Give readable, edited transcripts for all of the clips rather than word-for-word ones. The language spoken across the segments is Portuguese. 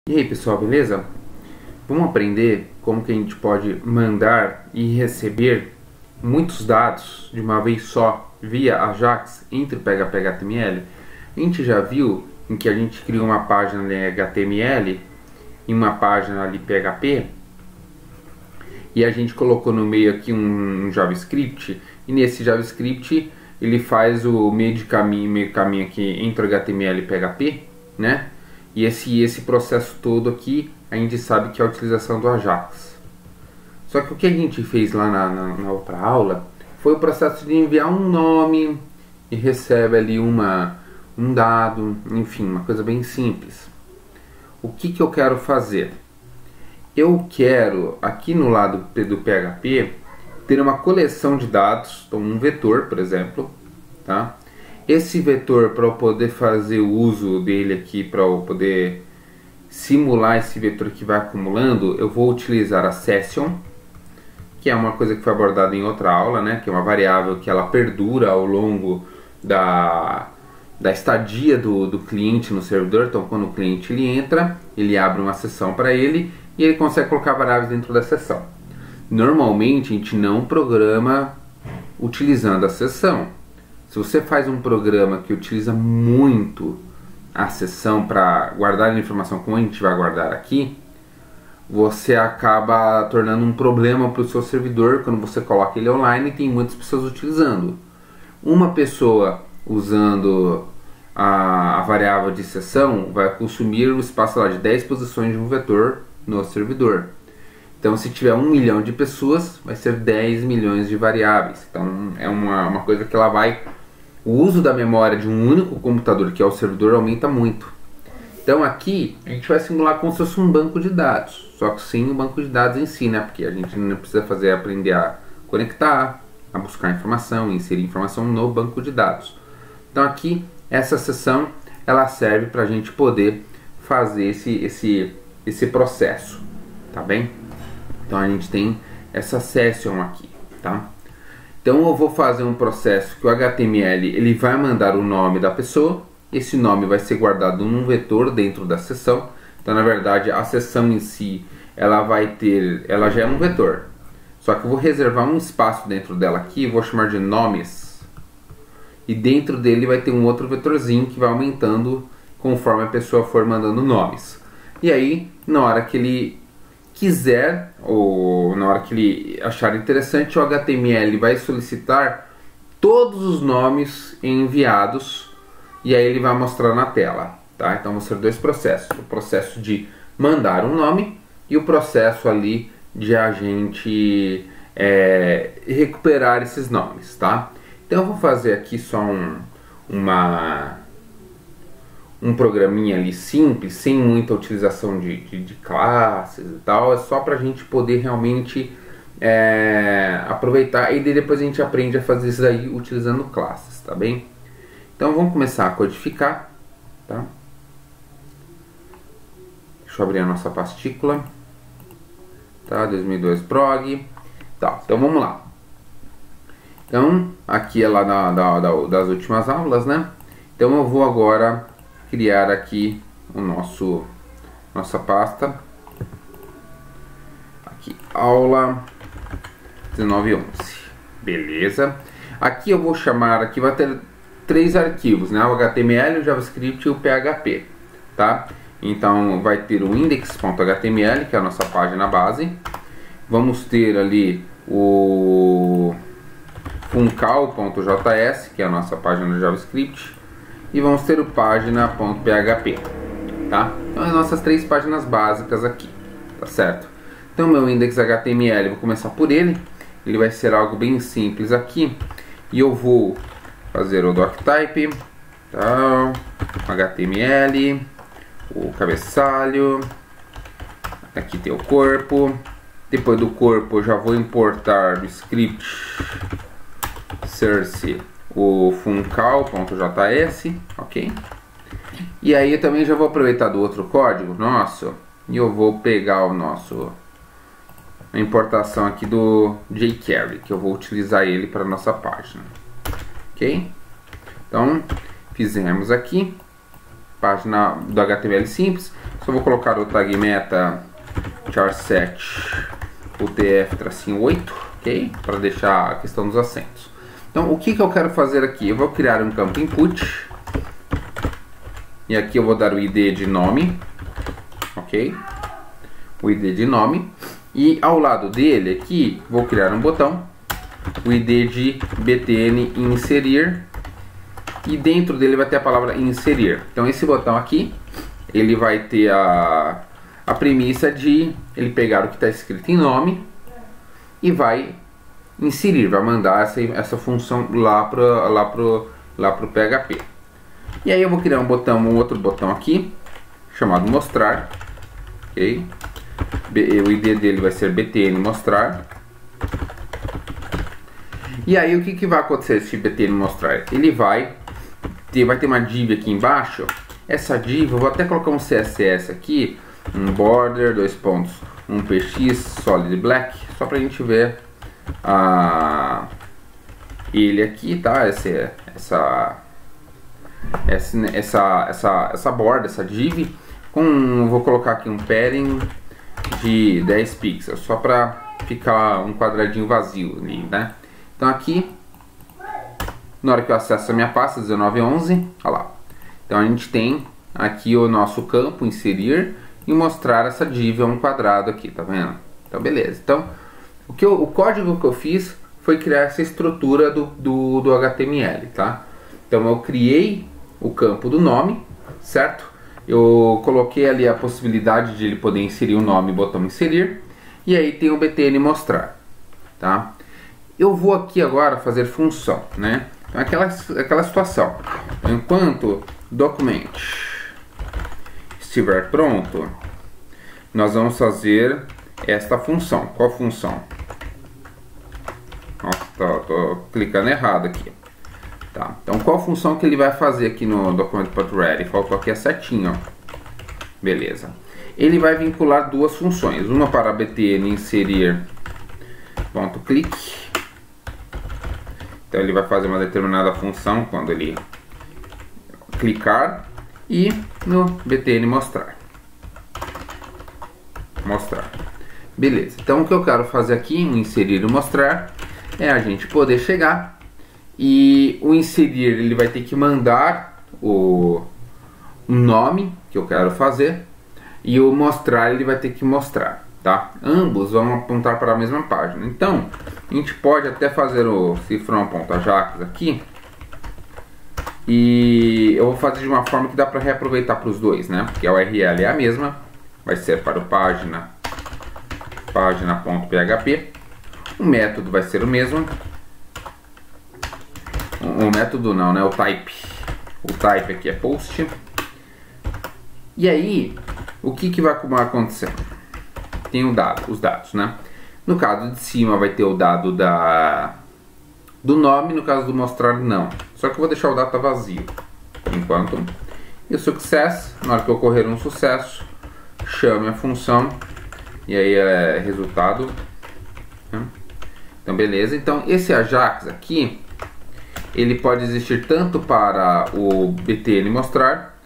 E aí pessoal, beleza? Vamos aprender como que a gente pode mandar e receber muitos dados de uma vez só via Ajax entre o PHP e HTML. A gente já viu em que a gente criou uma página em HTML e uma página ali PHP e a gente colocou no meio aqui um JavaScript, e nesse JavaScript ele faz o meio caminho aqui entre o HTML e PHP, né? E esse processo todo aqui, a gente sabe que é a utilização do Ajax. Só que o que a gente fez lá na outra aula foi o processo de enviar um nome e recebe ali um dado, enfim, uma coisa bem simples. O que eu quero fazer? Eu quero, aqui no lado do PHP, ter uma coleção de dados, então um vetor, por exemplo, tá? Esse vetor, para eu poder fazer o uso dele aqui, para eu poder simular esse vetor que vai acumulando, eu vou utilizar a session, que é uma coisa que foi abordada em outra aula, né? Que é uma variável que ela perdura ao longo da estadia do cliente no servidor. Então, quando o cliente ele entra, ele abre uma sessão para ele e ele consegue colocar variáveis dentro da sessão. Normalmente, a gente não programa utilizando a sessão. Se você faz um programa que utiliza muito a sessão para guardar a informação como a gente vai guardar aqui, você acaba tornando um problema para o seu servidor quando você coloca ele online e tem muitas pessoas utilizando. Uma pessoa usando a variável de sessão vai consumir o espaço lá de 10 posições de um vetor no servidor. Então, se tiver 1 milhão de pessoas, vai ser 10 milhões de variáveis. Então, é uma coisa que ela vai... O uso da memória de um único computador, que é o servidor, aumenta muito. Então, aqui, a gente vai simular como se fosse um banco de dados. Só que sem o banco de dados em si, né? Porque a gente não precisa aprender a conectar, a buscar informação, inserir informação no banco de dados. Então, aqui, essa seção, ela serve para a gente poder fazer esse processo, tá bem? Então a gente tem essa session aqui, tá? Então eu vou fazer um processo que o HTML ele vai mandar o nome da pessoa, esse nome vai ser guardado num vetor dentro da sessão. Então na verdade a sessão em si, ela já é um vetor. Só que eu vou reservar um espaço dentro dela aqui, vou chamar de nomes. E dentro dele vai ter um outro vetorzinho que vai aumentando conforme a pessoa for mandando nomes. E aí, na hora que ele quiser, ou na hora que ele achar interessante, o HTML vai solicitar todos os nomes enviados e aí ele vai mostrar na tela, tá? Então vão ser dois processos, o processo de mandar um nome e o processo ali de a gente recuperar esses nomes, tá? Então eu vou fazer aqui só um programinha ali simples, sem muita utilização de classes e tal. É só para a gente poder realmente aproveitar, e depois a gente aprende a fazer isso aí utilizando classes, tá bem? Então vamos começar a codificar, tá? Deixa eu abrir a nossa pastícula, tá? 2002 prog, tá? Então vamos lá. Então aqui é lá das últimas aulas, né? Então eu vou agora criar aqui nossa pasta aqui, aula 1911, beleza? Aqui eu vou chamar, aqui vai ter 3 arquivos, né? O HTML, o JavaScript e o PHP, tá? Então vai ter o index.html, que é a nossa página base. Vamos ter ali o funcal.js, que é a nossa página do JavaScript. E vamos ter o página.php, tá? Então as nossas 3 páginas básicas aqui, tá certo? Então meu index.html, vou começar por ele. Ele vai ser algo bem simples aqui. E eu vou fazer o doctype, tá? HTML, o cabeçalho. Aqui tem o corpo. Depois do corpo eu já vou importar do script source o funcal.js, ok? E aí eu também já vou aproveitar do outro código nosso e eu vou pegar a importação aqui do jQuery, que eu vou utilizar ele para nossa página, ok? Então fizemos aqui. página do HTML simples. Só vou colocar o tag meta charset UTF-8, ok? Para deixar a questão dos acentos. Então, o que eu quero fazer aqui? Eu vou criar um campo input. E aqui eu vou dar o ID de nome, ok? O ID de nome. E ao lado dele aqui, vou criar um botão, o ID de btn inserir. E dentro dele vai ter a palavra inserir. Então esse botão aqui, ele vai ter a premissa de ele pegar o que está escrito em nome e vai inserir, vai mandar essa função lá pro PHP. E aí eu vou criar um outro botão aqui, chamado mostrar, ok? O ID dele vai ser btn mostrar. E aí o que vai acontecer esse btn mostrar? Ele vai ter uma div aqui embaixo. Essa div, eu vou até colocar um CSS aqui, um border, um px solid black, só pra gente ver ele aqui, tá? Essa borda, essa div, vou colocar aqui um padding de 10 pixels, só para ficar um quadradinho vazio ali, né? Então aqui, na hora que eu acesso a minha pasta 1911, olha lá. Então a gente tem aqui o nosso campo inserir e mostrar essa div a um quadrado aqui, tá vendo? Então beleza. Então o código que eu fiz foi criar essa estrutura do HTML, tá? Então eu criei o campo do nome, certo? Eu coloquei ali a possibilidade de ele poder inserir o nome, botão inserir, e aí tem o btn mostrar, tá? Eu vou aqui agora fazer função, né? Então, aquela situação. Enquanto document estiver pronto, nós vamos fazer esta função. Qual função? Nossa, tô clicando errado aqui. Tá. Então qual função que ele vai fazer aqui no document.ready? Faltou aqui a setinha, ó. Beleza. Ele vai vincular duas funções. Uma para btn inserir ponto click. Então ele vai fazer uma determinada função quando ele clicar, e no btn mostrar. Beleza. Então o que eu quero fazer aqui, no inserir e mostrar, é a gente poder chegar e o inserir ele vai ter que mandar o nome que eu quero fazer, e o mostrar ele vai ter que mostrar, tá? Ambos vão apontar para a mesma página. Então a gente pode até fazer o cifrão.ajax aqui, e eu vou fazer de uma forma que dá para reaproveitar para os dois, né? Porque a URL é a mesma, vai ser para o página.php, o método vai ser o mesmo. O método não, né? O type aqui é post. E aí, o que vai acontecer? Tem os dados, né? No caso de cima vai ter o dado do nome, no caso do mostrar não. Só que eu vou deixar o data vazio por enquanto. E o success, na hora que ocorrer um sucesso, chame a função e aí é resultado. Então beleza. Então esse Ajax aqui, ele pode existir tanto para o btn mostrar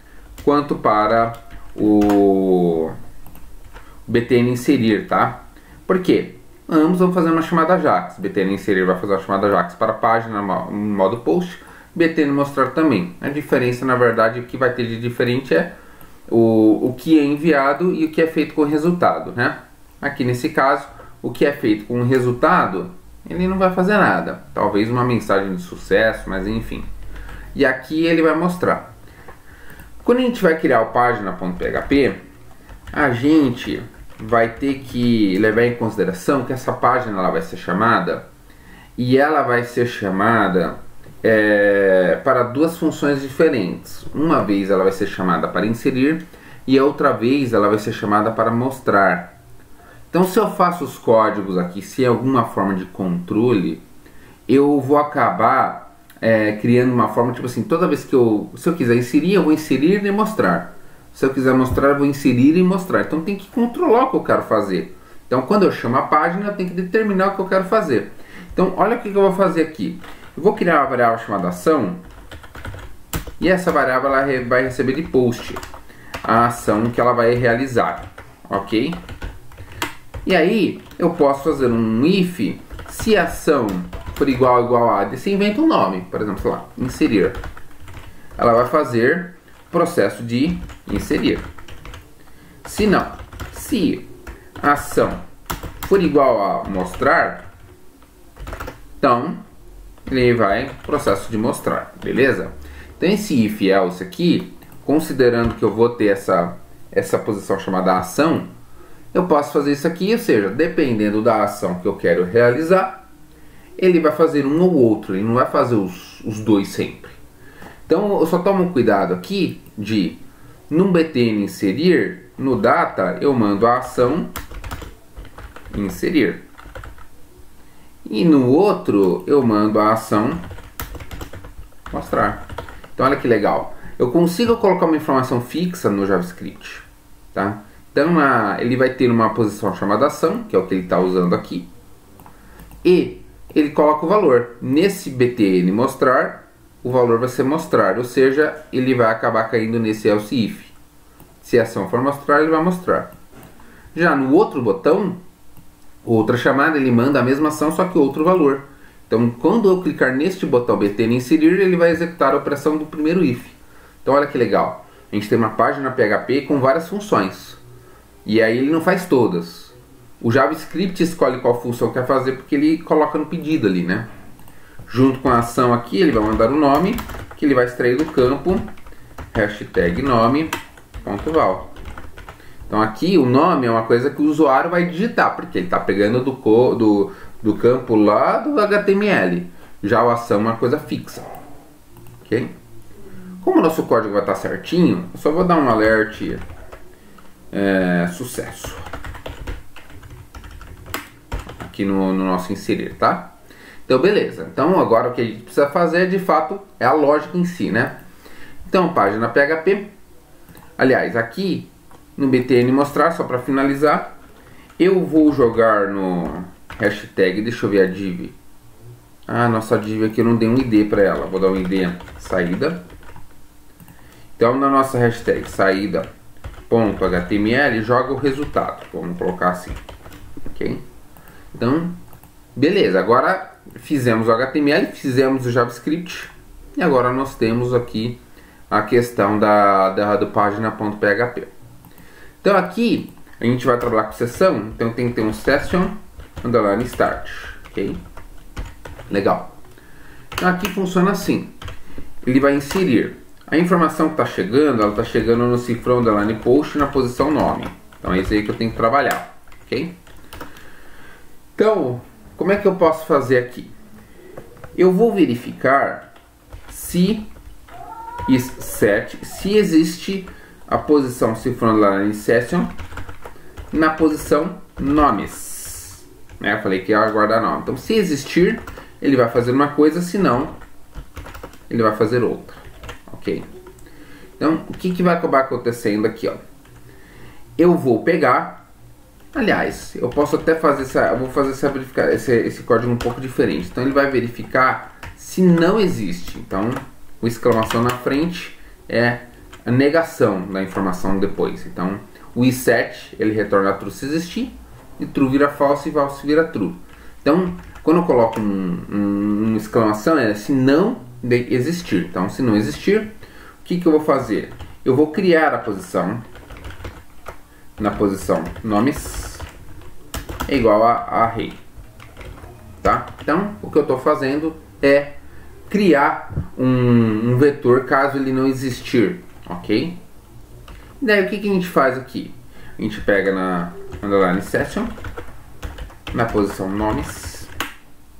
quanto para o btn inserir, tá? Por quê? Ambos vão fazer uma chamada Ajax. Btn inserir vai fazer uma chamada Ajax para a página no modo post, btn mostrar também. A diferença, na verdade, o que vai ter de diferente é o que é enviado e o que é feito com o resultado, né? Aqui nesse caso, o que é feito com o resultado, ele não vai fazer nada. Talvez uma mensagem de sucesso, mas enfim. E aqui ele vai mostrar. Quando a gente vai criar o página.php, a gente vai ter que levar em consideração que essa página ela vai ser chamada, e ela vai ser chamada para duas funções diferentes. Uma vez ela vai ser chamada para inserir e a outra vez ela vai ser chamada para mostrar. Então se eu faço os códigos aqui sem alguma forma de controle, eu vou acabar criando uma forma tipo assim, toda vez que se eu quiser inserir, eu vou inserir e mostrar. Se eu quiser mostrar, eu vou inserir e mostrar. Então tem que controlar o que eu quero fazer. Então quando eu chamo a página, eu tenho que determinar o que eu quero fazer. Então olha o que eu vou fazer aqui. Eu vou criar uma variável chamada ação, E essa variável ela vai receber de post a ação que ela vai realizar, ok? E aí eu posso fazer um if se a ação for igual a, você inventa um nome, por exemplo, sei lá, inserir. Ela vai fazer processo de inserir. Se não, se a ação for igual a mostrar, então ele vai processo de mostrar, beleza? Então esse if else aqui, considerando que eu vou ter essa posição chamada ação, eu posso fazer isso aqui, ou seja, dependendo da ação que eu quero realizar, ele vai fazer um ou outro, ele não vai fazer os dois sempre. Então eu só tomo cuidado aqui de, no btn inserir, no data eu mando a ação inserir. E no outro eu mando a ação mostrar. Então olha que legal. Eu consigo colocar uma informação fixa no JavaScript, tá? Então ele vai ter uma posição chamada ação, que é o que ele está usando aqui. E ele coloca o valor. Nesse btn mostrar, o valor vai ser mostrar. Ou seja, ele vai acabar caindo nesse else if. Se a ação for mostrar, ele vai mostrar. Já no outro botão, outra chamada, ele manda a mesma ação, só que outro valor. Então quando eu clicar neste botão btn inserir, ele vai executar a operação do primeiro if. Então olha que legal. A gente tem uma página PHP com várias funções. E aí ele não faz todas. O JavaScript escolhe qual função quer fazer porque ele coloca no pedido ali, né? Junto com a ação aqui, ele vai mandar o nome, que ele vai extrair do campo hashtag nome.val. Então aqui o nome é uma coisa que o usuário vai digitar, porque ele está pegando do campo lá do HTML. Já a ação é uma coisa fixa. Ok? Como o nosso código vai estar certinho, eu só vou dar um alert sucesso aqui no nosso inserir, tá? Então beleza, então agora o que a gente precisa fazer de fato é a lógica em si, né? Então página PHP, aliás aqui no btn mostrar, só para finalizar, eu vou jogar no hashtag, deixa eu ver a div, nossa div aqui eu não dei um id para ela, vou dar um id saída. Então na nossa hashtag saída.html joga o resultado, vamos colocar assim, ok? Então beleza, agora fizemos o HTML, fizemos o JavaScript e agora nós temos aqui a questão do página.php. Então aqui a gente vai trabalhar com sessão, então tem que ter um session underline start, ok? Legal. Então aqui funciona assim, ele vai inserir a informação que está chegando, ela está chegando no cifrão underline post na posição nome. Então é isso aí que eu tenho que trabalhar, ok? Então, como é que eu posso fazer aqui? Eu vou verificar se existe a posição cifrão underline session na posição nomes. Eu falei que ia guardar nome. Então, se existir, ele vai fazer uma coisa, se não, ele vai fazer outra. Ok? Então, o que vai acabar acontecendo aqui, ó? Eu vou pegar, aliás, eu posso até fazer esse código um pouco diferente. Então, ele vai verificar se não existe. Então, o exclamação na frente é a negação da informação depois. Então, o iSet, ele retorna true se existir, e true vira false e false vira true. Então, quando eu coloco uma exclamação, é se não existir. Então, se não existir, o que eu vou fazer? Eu vou criar a posição, na posição nomes, é igual a array. Tá? Então, o que eu estou fazendo é criar um vetor caso ele não existir, ok? E daí o que a gente faz aqui? A gente pega na underline session, na posição nomes,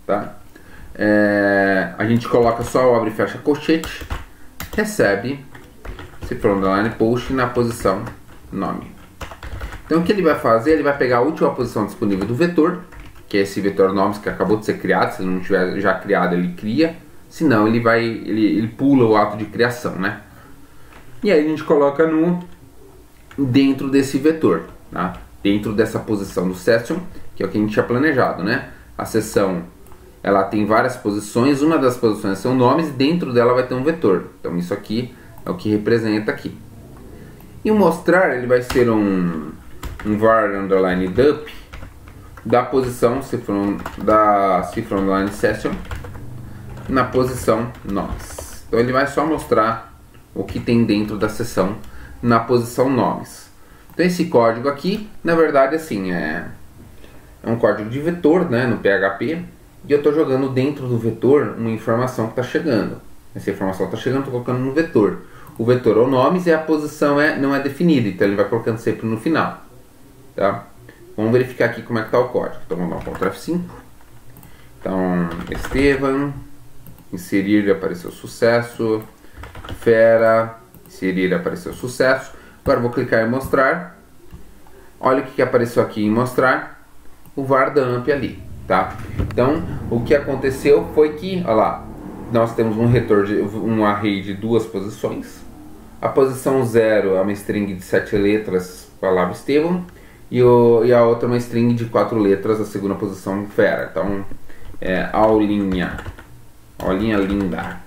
tá? A gente coloca só o abre e fecha colchete, recebe cifrão underline post na posição nome. Então o que ele vai fazer? Ele vai pegar a última posição disponível do vetor, que é esse vetor nomes que acabou de ser criado. Se não tiver já criado, ele cria. Se não, ele pula o ato de criação, né? E aí a gente coloca dentro desse vetor, tá? Dentro dessa posição do session, que é o que a gente tinha planejado, né? A sessão ela tem várias posições, uma das posições são nomes e dentro dela vai ter um vetor. Então isso aqui é o que representa aqui. E o mostrar, ele vai ser um var underline dup da posição da cifra underline session na posição nomes. Então ele vai só mostrar o que tem dentro da sessão na posição nomes. Então esse código aqui, na verdade, assim, é um código de vetor, né, no PHP, e eu estou jogando dentro do vetor uma informação que está chegando. Essa informação está chegando, estou colocando no vetor. O vetor é o nomes e a posição não é definida, então ele vai colocando sempre no final. Tá? Vamos verificar aqui como é que está o código. Então vamos dar um Ctrl F5. Então, Estevam, inserir, apareceu sucesso. Fera, inserir, apareceu sucesso. Agora eu vou clicar em mostrar. Olha o que apareceu aqui em mostrar. O var dump ali, tá? Então, o que aconteceu foi que, olha lá, nós temos um array de duas posições. A posição 0 é uma string de 7 letras, palavra Estevam, e a outra é uma string de 4 letras, a segunda posição, fera. Então, aulinha linda.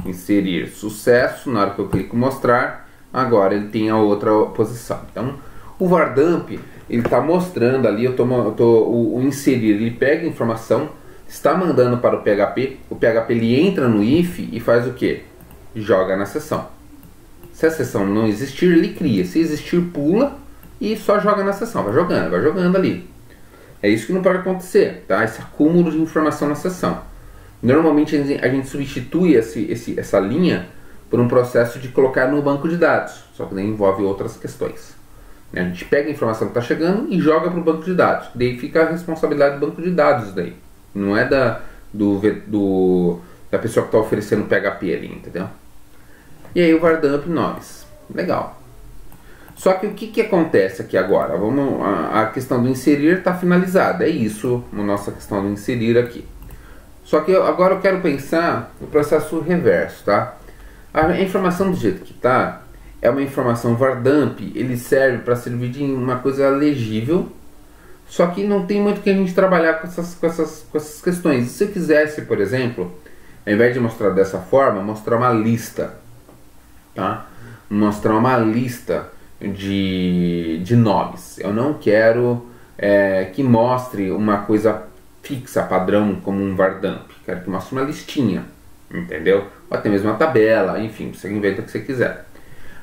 Inserir sucesso, na hora que eu clico mostrar, agora ele tem a outra posição. Então, o var dump, ele está mostrando ali, o inserir, ele pega a informação, está mandando para o PHP ele entra no if e faz o que? Joga na sessão. Se a sessão não existir, ele cria. Se existir, pula e só joga na sessão. Vai jogando ali. É isso que não pode acontecer, tá? Esse acúmulo de informação na sessão. Normalmente a gente substitui essa linha por um processo de colocar no banco de dados. Só que daí envolve outras questões. A gente pega a informação que está chegando e joga para o banco de dados. Daí fica a responsabilidade do banco de dados daí. Não é da pessoa que está oferecendo o PHP ali, entendeu? E aí o var dump nomes. Legal. Só que o que acontece aqui agora? A questão do inserir está finalizada. É isso, a nossa questão do inserir aqui. Só que agora eu quero pensar no processo reverso, tá? A informação do jeito que está é uma informação var dump. Ele serve para servir de uma coisa legível. Só que não tem muito que a gente trabalhar com essas questões. E se eu quisesse, por exemplo, ao invés de mostrar dessa forma, mostrar uma lista, tá? Mostrar uma lista de nomes. Eu não quero que mostre uma coisa fixa, padrão, como um var dump. Quero que mostre uma listinha, entendeu? Ou até mesmo uma tabela, enfim, você inventa o que você quiser.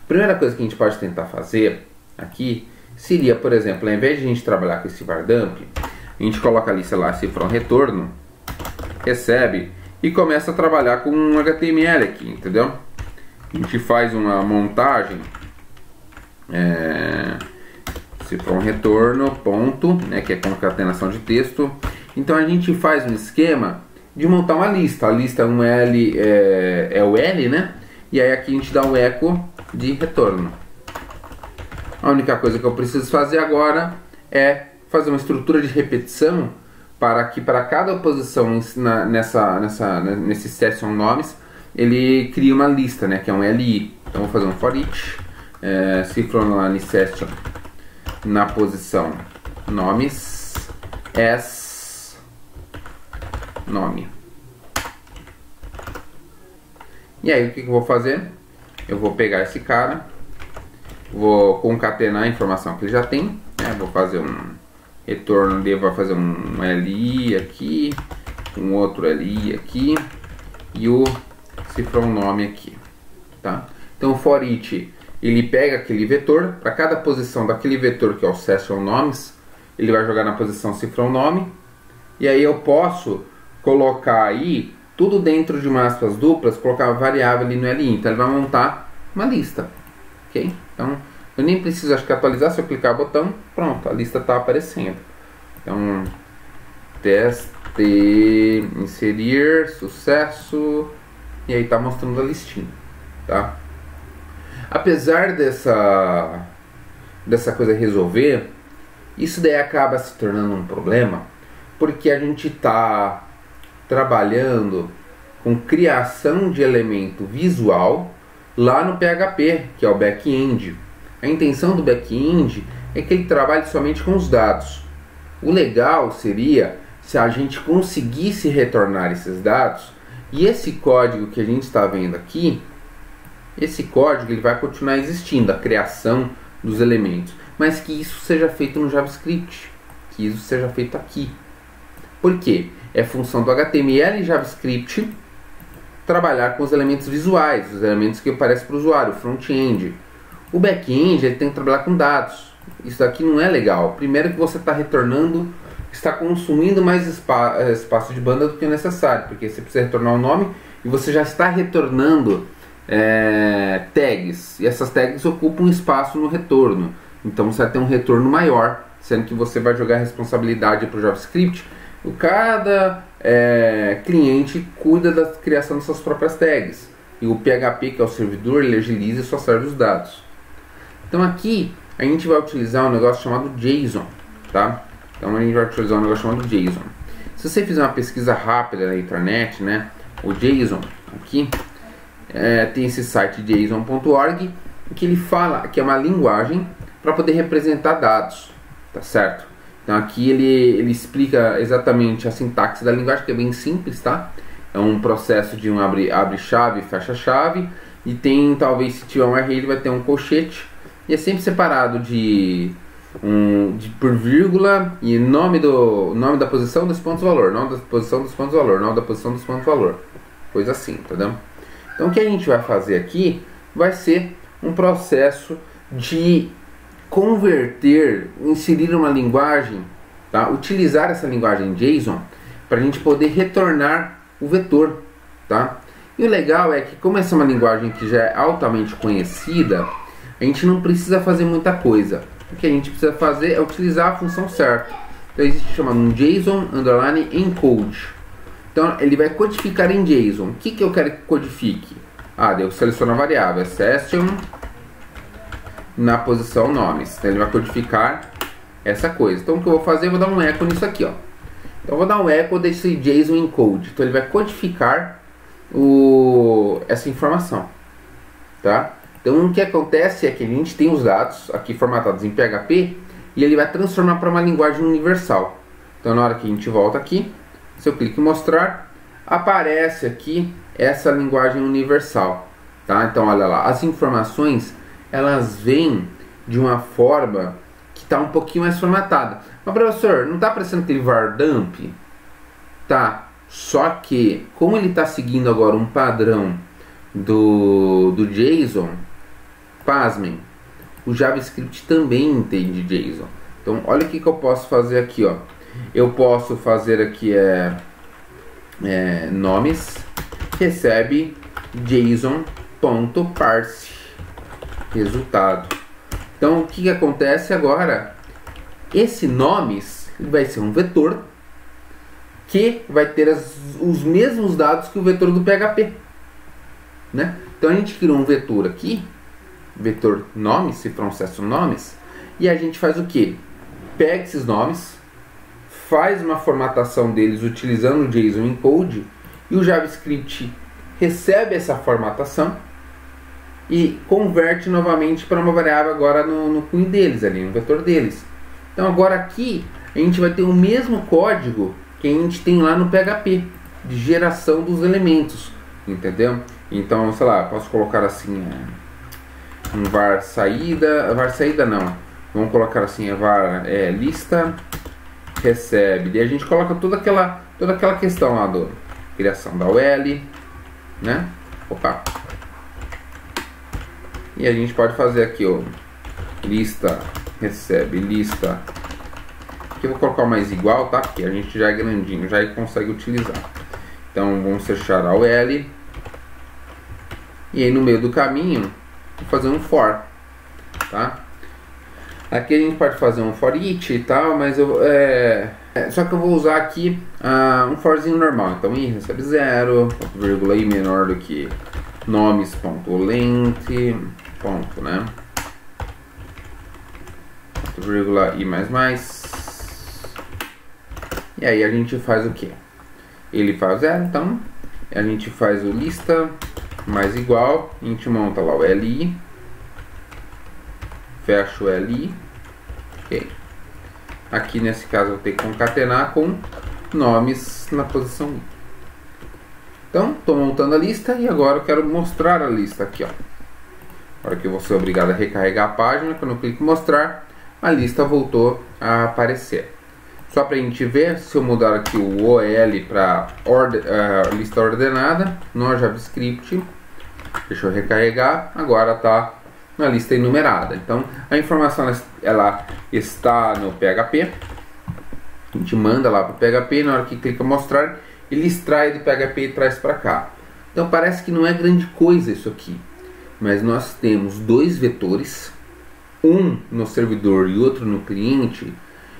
A primeira coisa que a gente pode tentar fazer aqui seria, por exemplo, ao invés de a gente trabalhar com esse var dump, a gente coloca ali, sei lá, cifra retorno, recebe e começa a trabalhar com um HTML aqui, entendeu? A gente faz uma montagem, cifra retorno, ponto, né, que é concatenação de texto. Então a gente faz um esquema de montar uma lista. A lista o L, né? E aí aqui a gente dá um eco de retorno. A única coisa que eu preciso fazer agora é fazer uma estrutura de repetição para que para cada posição nesse session nomes ele cria uma lista, né, que é um LI. Então vou fazer um for each cifra online session na posição nomes as nome. E aí o que eu vou fazer? Eu vou pegar esse cara, vou concatenar a informação que ele já tem, né? Vou fazer um retorno dele, vou fazer um LI aqui, um outro LI aqui e o cifra nome aqui, tá? Então o for each, ele pega aquele vetor, para cada posição daquele vetor que é o session nomes, ele vai jogar na posição cifra nome, e aí eu posso colocar aí tudo dentro de uma aspas duplas, colocar a variável ali no LI, então ele vai montar uma lista, ok? Então eu nem preciso, acho que atualizar, se eu clicar no botão, pronto, a lista está aparecendo. Então teste, inserir, sucesso, e aí está mostrando a listinha, tá? Apesar dessa coisa resolver, isso daí acaba se tornando um problema, porque a gente está trabalhando com criação de elemento visual lá no PHP, que é o back-end. A intenção do back-end é que ele trabalhe somente com os dados. O legal seria se a gente conseguisse retornar esses dados, e esse código que a gente está vendo aqui, esse código ele vai continuar existindo, a criação dos elementos, mas que isso seja feito no JavaScript, que isso seja feito aqui. Por quê? É função do HTML e JavaScript trabalhar com os elementos visuais, os elementos que aparecem para o usuário, o front-end. O back-end ele tem que trabalhar com dados. Isso daqui não é legal. Primeiro que você está retornando, está consumindo mais espaço de banda do que é necessário, porque você precisa retornar o nome e você já está retornando tags, e essas tags ocupam espaço no retorno, então você vai ter um retorno maior, sendo que você vai jogar a responsabilidade para o JavaScript. Cada cliente cuida da criação das suas próprias tags, e o PHP, que é o servidor, ele agiliza e só serve os dados. Então aqui a gente vai utilizar um negócio chamado JSON, tá? Então a gente vai utilizar um negócio chamado JSON. Se você fizer uma pesquisa rápida na internet, né, o JSON aqui tem esse site json.org, que ele fala que é uma linguagem para poder representar dados, tá certo? Então aqui ele explica exatamente a sintaxe da linguagem, que é bem simples, tá? É um processo de um abre-chave, fecha-chave, e tem, talvez se tiver um array, ele vai ter um colchete, e é sempre separado por vírgula e nome da posição dos pontos valor, nome da posição dos pontos valor, nome da posição dos pontos valor, coisa assim, entendeu? Então o que a gente vai fazer aqui vai ser um processo de converter, inserir uma linguagem, tá? Utilizar essa linguagem JSON para a gente poder retornar o vetor, tá? E o legal é que, como essa é uma linguagem que já é altamente conhecida, a gente não precisa fazer muita coisa. O que a gente precisa fazer é utilizar a função certa. Então existe chamado um JSON underline encode. Então ele vai codificar em JSON. O que eu quero que codifique? Eu seleciono a variável session na posição nomes. Então ele vai codificar essa coisa. Então o que eu vou fazer? Eu vou dar um echo nisso aqui, ó. Então eu vou dar um echo desse JSON encode. Então ele vai codificar essa informação, tá? Então o que acontece é que a gente tem os dados aqui formatados em PHP e ele vai transformar para uma linguagem universal. Então na hora que a gente volta aqui, se eu clico em mostrar, aparece aqui essa linguagem universal, tá? Então olha lá, as informações elas vêm de uma forma que está um pouquinho mais formatada. Mas professor, não está aparecendo aquele var dump? Tá, só que como ele está seguindo agora um padrão do JSON, pasmem, o JavaScript também entende JSON. Então olha o que eu posso fazer aqui, ó. Eu posso fazer aqui nomes recebe JSON.parse resultado. Então o que acontece agora? Esse nomes vai ser um vetor que vai ter os mesmos dados que o vetor do PHP, né? Então a gente criou um vetor aqui, vetor nomes, se for um sucesso nomes, e a gente faz o que? Pega esses nomes, faz uma formatação deles utilizando o JSON encode, e o JavaScript recebe essa formatação e converte novamente para uma variável agora no cunho deles, ali no vetor deles. Então agora aqui a gente vai ter o mesmo código que a gente tem lá no PHP, de geração dos elementos, entendeu? Então, sei lá, posso colocar assim, um var saída não, vamos colocar assim, var lista recebe, e a gente coloca toda aquela questão lá do criação da UL, né? Opa! E a gente pode fazer aqui, ó, lista recebe, lista. Aqui eu vou colocar o mais igual, tá? Porque a gente já é grandinho, já consegue utilizar. Então vamos fechar a UL. E aí no meio do caminho, vou fazer um for, tá? Aqui a gente pode fazer um for each e tal, mas só que eu vou usar aqui um forzinho normal. Então i recebe 0, vírgula i menor do que nomes.length, ponto, né? Vírgula i mais. E aí a gente faz o que? Ele faz 0, então a gente faz o lista mais igual, a gente monta lá o li, fecha o li, ok. Aqui nesse caso eu vou ter que concatenar com nomes na posição 1. Então, estou montando a lista e agora eu quero mostrar a lista aqui, ó. Agora que eu vou ser obrigado a recarregar a página, quando eu clico em mostrar, a lista voltou a aparecer. Só para a gente ver, se eu mudar aqui o OL para lista ordenada no JavaScript, deixa eu recarregar, agora está na lista enumerada. Então a informação ela está no PHP, a gente manda lá para o PHP, na hora que clica mostrar, ele extrai do PHP e traz para cá. Então parece que não é grande coisa isso aqui, mas nós temos dois vetores, um no servidor e outro no cliente,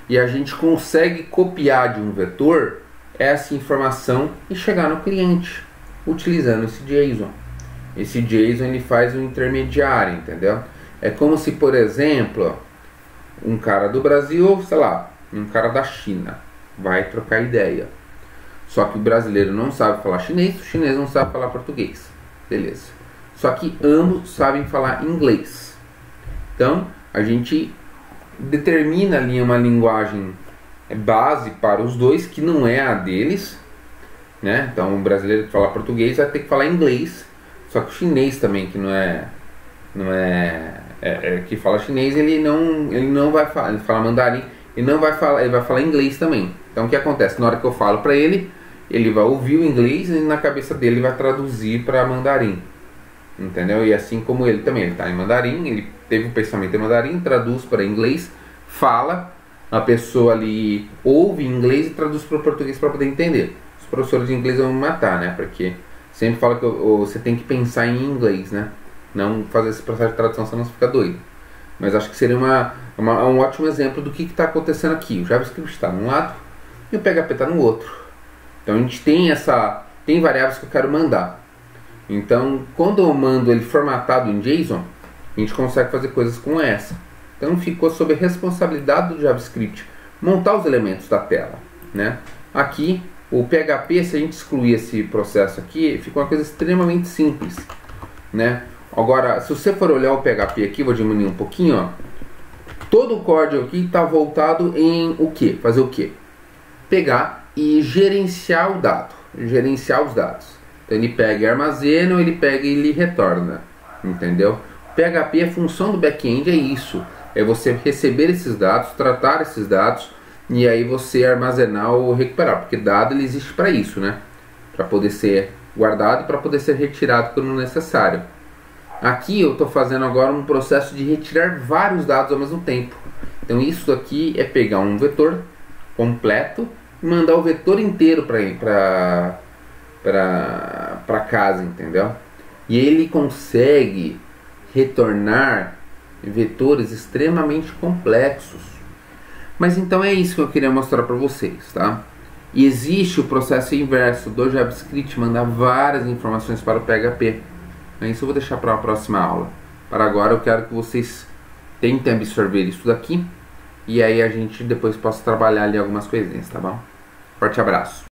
e a gente consegue copiar de um vetor essa informação e chegar no cliente utilizando esse JSON. Esse JSON ele faz um intermediário, entendeu? É como se, por exemplo, um cara do Brasil, sei lá, um cara da China vai trocar ideia. Só que o brasileiro não sabe falar chinês, o chinês não sabe falar português. Beleza. Só que ambos sabem falar inglês. Então, a gente determina ali uma linguagem base para os dois, que não é a deles, né? Então, o brasileiro que fala português vai ter que falar inglês. Só que o chinês também, que que fala chinês, ele não vai falar, ele fala mandarim, ele vai falar inglês também. Então, o que acontece? Na hora que eu falo para ele vai ouvir o inglês e na cabeça dele vai traduzir para mandarim. Entendeu? E assim como ele também, ele está em mandarim, ele teve um pensamento em mandarim, traduz para inglês, fala, a pessoa ali ouve inglês e traduz para o português para poder entender. Os professores de inglês vão me matar, né? Porque sempre fala que você tem que pensar em inglês, né? Não fazer esse processo de tradução, senão você fica doido. Mas acho que seria um ótimo exemplo do que está acontecendo aqui. O JavaScript está num lado e o PHP está no outro. Então a gente tem variáveis que eu quero mandar. Então, quando eu mando ele formatado em JSON, a gente consegue fazer coisas como essa. Então, ficou sob a responsabilidade do JavaScript montar os elementos da tela, né? Aqui, o PHP, se a gente excluir esse processo aqui, fica uma coisa extremamente simples, né? Agora, se você for olhar o PHP aqui, vou diminuir um pouquinho, ó. Todo o código aqui está voltado em o quê? Fazer o quê? Pegar e gerenciar o dado, gerenciar os dados. Então ele pega e armazena, ou ele pega e ele retorna, entendeu? PHP, a função do back-end é isso, é você receber esses dados, tratar esses dados e aí você armazenar ou recuperar, porque dado ele existe para isso, né? Para poder ser guardado e para poder ser retirado quando necessário. Aqui eu estou fazendo agora um processo de retirar vários dados ao mesmo tempo. Então isso aqui é pegar um vetor completo e mandar o vetor inteiro para casa, entendeu? E ele consegue retornar vetores extremamente complexos. Mas então é isso que eu queria mostrar para vocês, tá? E existe o processo inverso do JavaScript, mandar várias informações para o PHP. Isso eu vou deixar para a próxima aula. Para agora eu quero que vocês tentem absorver isso daqui e aí a gente depois possa trabalhar ali algumas coisinhas, tá bom? Forte abraço!